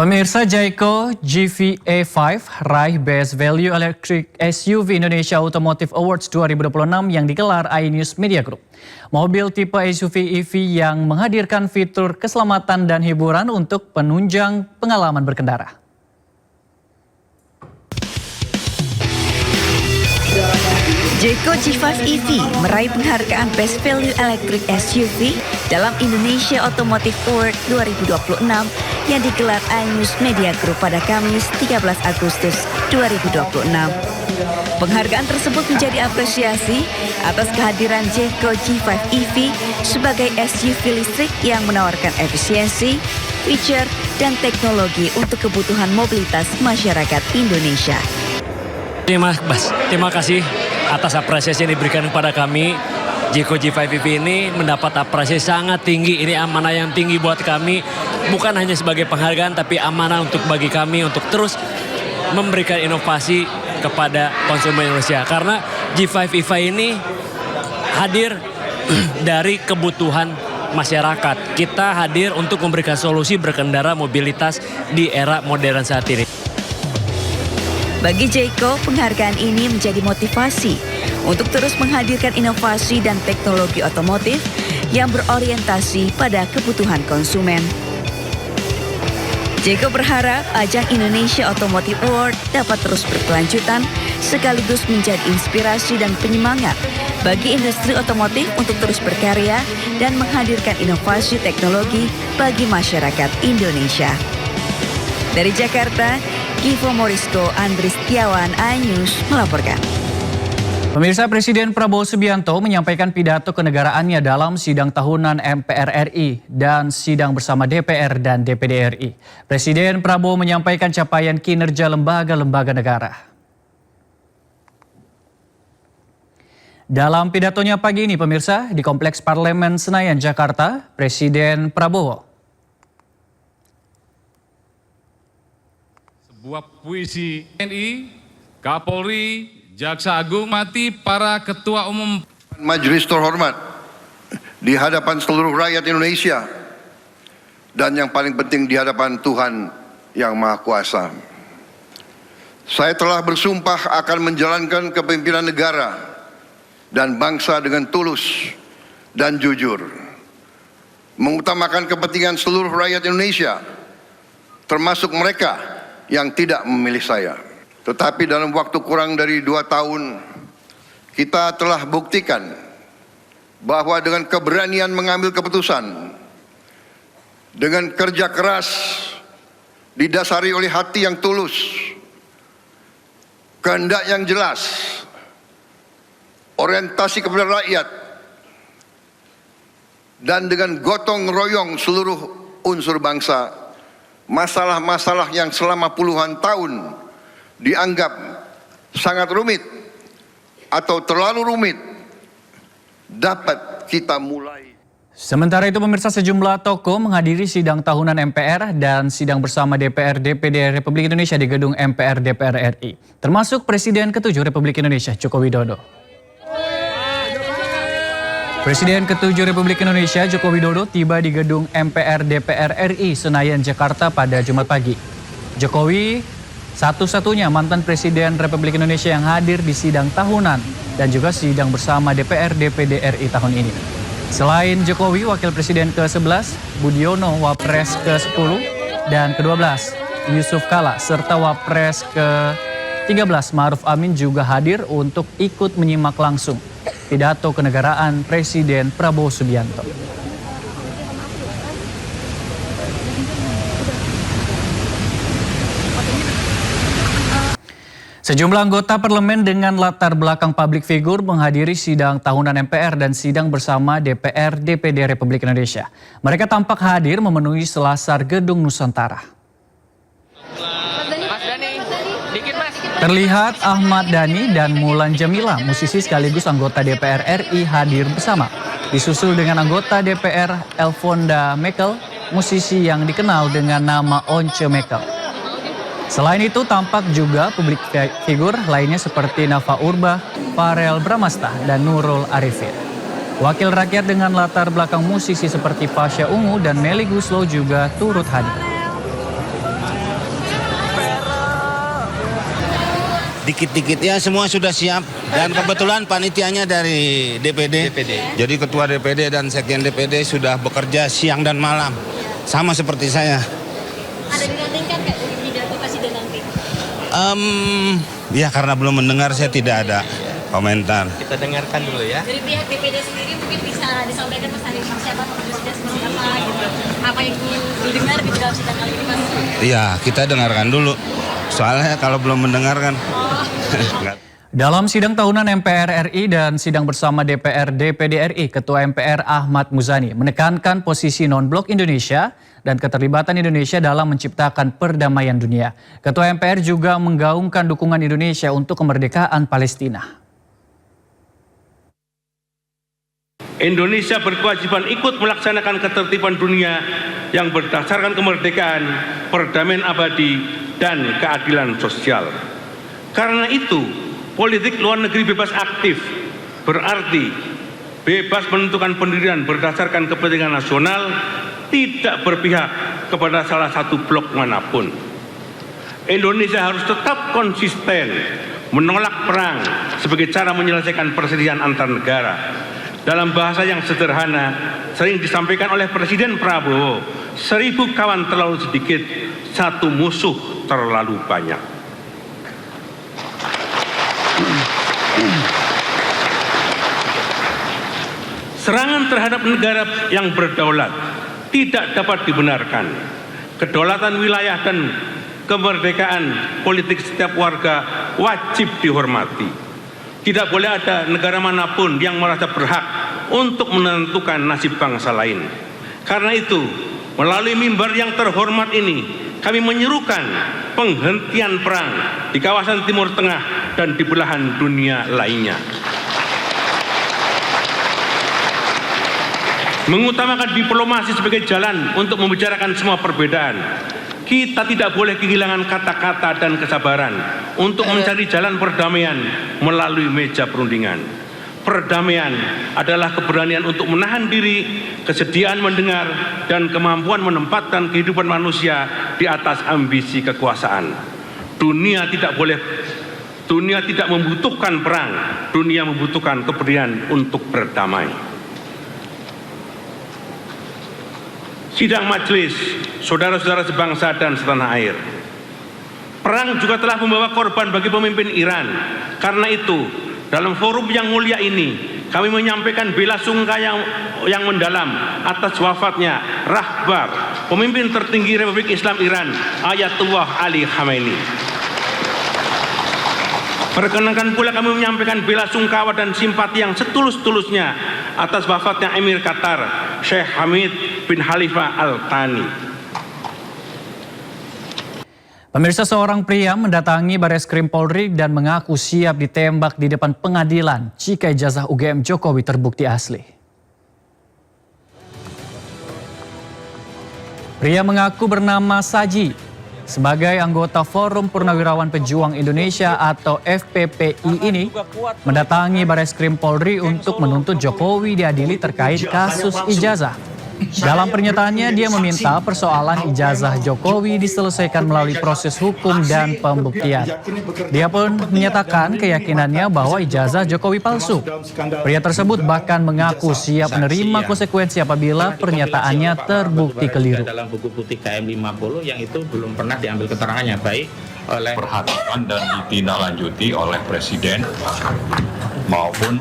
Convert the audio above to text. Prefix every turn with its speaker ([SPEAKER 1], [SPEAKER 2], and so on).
[SPEAKER 1] Pemirsa, Jayco GVA5 raih Best Value Electric SUV Indonesia Automotive Awards 2026 yang digelar iNews Media Group. Mobil tipe SUV EV yang menghadirkan fitur keselamatan dan hiburan untuk penunjang pengalaman berkendara.
[SPEAKER 2] Jayco G5 EV meraih penghargaan Best Value Electric SUV dalam Indonesia Automotive Award 2026 yang digelar iNews Media Group pada Kamis 13 Agustus 2026. Penghargaan tersebut menjadi apresiasi atas kehadiran Jayco G5 EV sebagai SUV listrik yang menawarkan efisiensi, feature, dan teknologi untuk kebutuhan mobilitas masyarakat Indonesia.
[SPEAKER 3] Terima kasih atas apresiasi yang diberikan kepada kami. Jayco G5 EV ini mendapat apresiasi sangat tinggi. Ini amanah yang tinggi buat kami. Bukan hanya sebagai penghargaan, tapi amanah untuk bagi kami untuk terus memberikan inovasi kepada konsumen Indonesia. Karena G5 EV ini hadir dari kebutuhan masyarakat. Kita hadir untuk memberikan solusi berkendara mobilitas di era modern saat ini.
[SPEAKER 2] Bagi Jayco, penghargaan ini menjadi motivasi untuk terus menghadirkan inovasi dan teknologi otomotif yang berorientasi pada kebutuhan konsumen. Jayco berharap ajang Indonesia Automotive Award dapat terus berkelanjutan sekaligus menjadi inspirasi dan penyemangat bagi industri otomotif untuk terus berkarya dan menghadirkan inovasi teknologi bagi masyarakat Indonesia. Dari Jakarta, Givo Morisco, Andri Setiawan, iNews melaporkan.
[SPEAKER 1] Pemirsa, Presiden Prabowo Subianto menyampaikan pidato kenegaraannya dalam sidang tahunan MPR RI dan sidang bersama DPR dan DPD RI. Presiden Prabowo menyampaikan capaian kinerja lembaga-lembaga negara. Dalam pidatonya pagi ini, pemirsa, di Kompleks Parlemen Senayan, Jakarta, Presiden Prabowo
[SPEAKER 4] sebuah puisi TNI, Kapolri, Jaksa Agung, mati para ketua umum
[SPEAKER 5] Majelis terhormat di hadapan seluruh rakyat Indonesia dan yang paling penting di hadapan Tuhan yang Maha Kuasa. Saya telah bersumpah akan menjalankan kepemimpinan negara dan bangsa dengan tulus dan jujur, mengutamakan kepentingan seluruh rakyat Indonesia, termasuk mereka yang tidak memilih saya. Tetapi dalam waktu kurang dari 2 tahun, kita telah buktikan bahwa dengan keberanian mengambil keputusan, dengan kerja keras, didasari oleh hati yang tulus, kehendak yang jelas, orientasi kepada rakyat, dan dengan gotong royong seluruh unsur bangsa, masalah-masalah yang selama puluhan tahun dianggap sangat rumit atau terlalu rumit dapat kita mulai.
[SPEAKER 1] Sementara itu, pemirsa, sejumlah tokoh menghadiri sidang tahunan MPR dan sidang bersama DPR DPD Republik Indonesia di gedung MPR DPR RI, termasuk Presiden ke-7 Republik Indonesia Joko Widodo. Presiden ke-7 Republik Indonesia Joko Widodo tiba di gedung MPR DPR RI Senayan, Jakarta pada Jumat pagi. Jokowi satu-satunya mantan Presiden Republik Indonesia yang hadir di sidang tahunan dan juga sidang bersama DPR DPD RI tahun ini. Selain Jokowi, Wakil Presiden ke-11 Budiono, Wapres ke-10 dan ke-12 Yusuf Kala, serta Wapres ke-13 Ma'ruf Amin juga hadir untuk ikut menyimak langsung pidato kenegaraan Presiden Prabowo Subianto. Sejumlah anggota parlemen dengan latar belakang publik figur menghadiri sidang tahunan MPR dan sidang bersama DPR DPD Republik Indonesia. Mereka tampak hadir memenuhi selasar Gedung Nusantara. Terlihat Ahmad Dhani dan Mulan Jamila, musisi sekaligus anggota DPR RI, hadir bersama. Disusul dengan anggota DPR Elfonda Mekel, musisi yang dikenal dengan nama Once Mekel. Selain itu, tampak juga publik figur lainnya seperti Nafa Urbah, Farel Bramasta, dan Nurul Arifin. Wakil rakyat dengan latar belakang musisi seperti Pasha Ungu dan Melly Guslo juga turut hadir.
[SPEAKER 6] dikit-dikit ya semua sudah siap dan kebetulan panitianya dari DPD. Jadi ketua DPD dan sekjen DPD sudah bekerja siang dan malam sama seperti saya.
[SPEAKER 7] Ada dinantikan nggak dari pidato presiden nanti?
[SPEAKER 6] Ya karena belum mendengar saya tidak ada komentar.
[SPEAKER 8] Kita dengarkan dulu ya.
[SPEAKER 7] Dari pihak DPD sendiri mungkin bisa disampaikan Mas hari persiapan presiden seperti apa gitu. Apa yang didengar di dalam sidang kali ini Mas?
[SPEAKER 6] Iya kita dengarkan dulu. Soalnya kalau belum mendengarkan.
[SPEAKER 1] Dalam sidang tahunan MPR RI dan sidang bersama DPR DPD RI, Ketua MPR Ahmad Muzani menekankan posisi non-blok Indonesia dan keterlibatan Indonesia dalam menciptakan perdamaian dunia. Ketua MPR juga menggaungkan dukungan Indonesia untuk kemerdekaan Palestina.
[SPEAKER 9] Indonesia berkewajiban ikut melaksanakan ketertiban dunia yang berdasarkan kemerdekaan, perdamaian abadi, dan keadilan sosial. Karena itu, politik luar negeri bebas aktif berarti bebas menentukan pendirian berdasarkan kepentingan nasional, tidak berpihak kepada salah satu blok manapun. Indonesia harus tetap konsisten menolak perang sebagai cara menyelesaikan perselisihan antar negara. Dalam bahasa yang sederhana, sering disampaikan oleh Presiden Prabowo, 1000 kawan terlalu sedikit, 1 musuh terlalu banyak. Serangan terhadap negara yang berdaulat tidak dapat dibenarkan. Kedaulatan wilayah dan kemerdekaan politik setiap warga wajib dihormati. Tidak boleh ada negara manapun yang merasa berhak untuk menentukan nasib bangsa lain. Karena itu, melalui mimbar yang terhormat ini, kami menyerukan penghentian perang di kawasan Timur Tengah dan di belahan dunia lainnya. Mengutamakan diplomasi sebagai jalan untuk membicarakan semua perbedaan. Kita tidak boleh kehilangan kata-kata dan kesabaran untuk mencari jalan perdamaian melalui meja perundingan. Perdamaian adalah keberanian untuk menahan diri, kesediaan mendengar, dan kemampuan menempatkan kehidupan manusia di atas ambisi kekuasaan. Dunia tidak membutuhkan perang, dunia membutuhkan keberanian untuk berdamai. Sidang majelis, saudara-saudara sebangsa dan setanah air. Perang juga telah membawa korban bagi pemimpin Iran. Karena itu, dalam forum yang mulia ini, kami menyampaikan bela sungkawa yang mendalam atas wafatnya Rahbar, pemimpin tertinggi Republik Islam Iran, Ayatullah Ali Khamenei. Perkenankan pula kami menyampaikan bela sungkawa dan simpati yang setulus-tulusnya atas wafatnya Emir Qatar, Sheikh Hamid bin Khalifa Al Thani.
[SPEAKER 1] Pemirsa, seorang pria mendatangi Bareskrim Polri dan mengaku siap ditembak di depan pengadilan jika ijazah UGM Jokowi terbukti asli. Pria mengaku bernama Saji sebagai anggota Forum Purnawirawan Pejuang Indonesia atau FPPI ini mendatangi Bareskrim Polri untuk menuntut Jokowi diadili terkait kasus ijazah. Dalam pernyataannya, dia meminta persoalan ijazah Jokowi diselesaikan melalui proses hukum dan pembuktian. Dia pun menyatakan keyakinannya bahwa ijazah Jokowi palsu. Pria tersebut bahkan mengaku siap menerima konsekuensi apabila pernyataannya terbukti keliru.
[SPEAKER 10] Dalam buku putih KM 50 yang itu belum pernah diambil keterangannya, baik oleh
[SPEAKER 11] perhatian dan ditindaklanjuti oleh Presiden maupun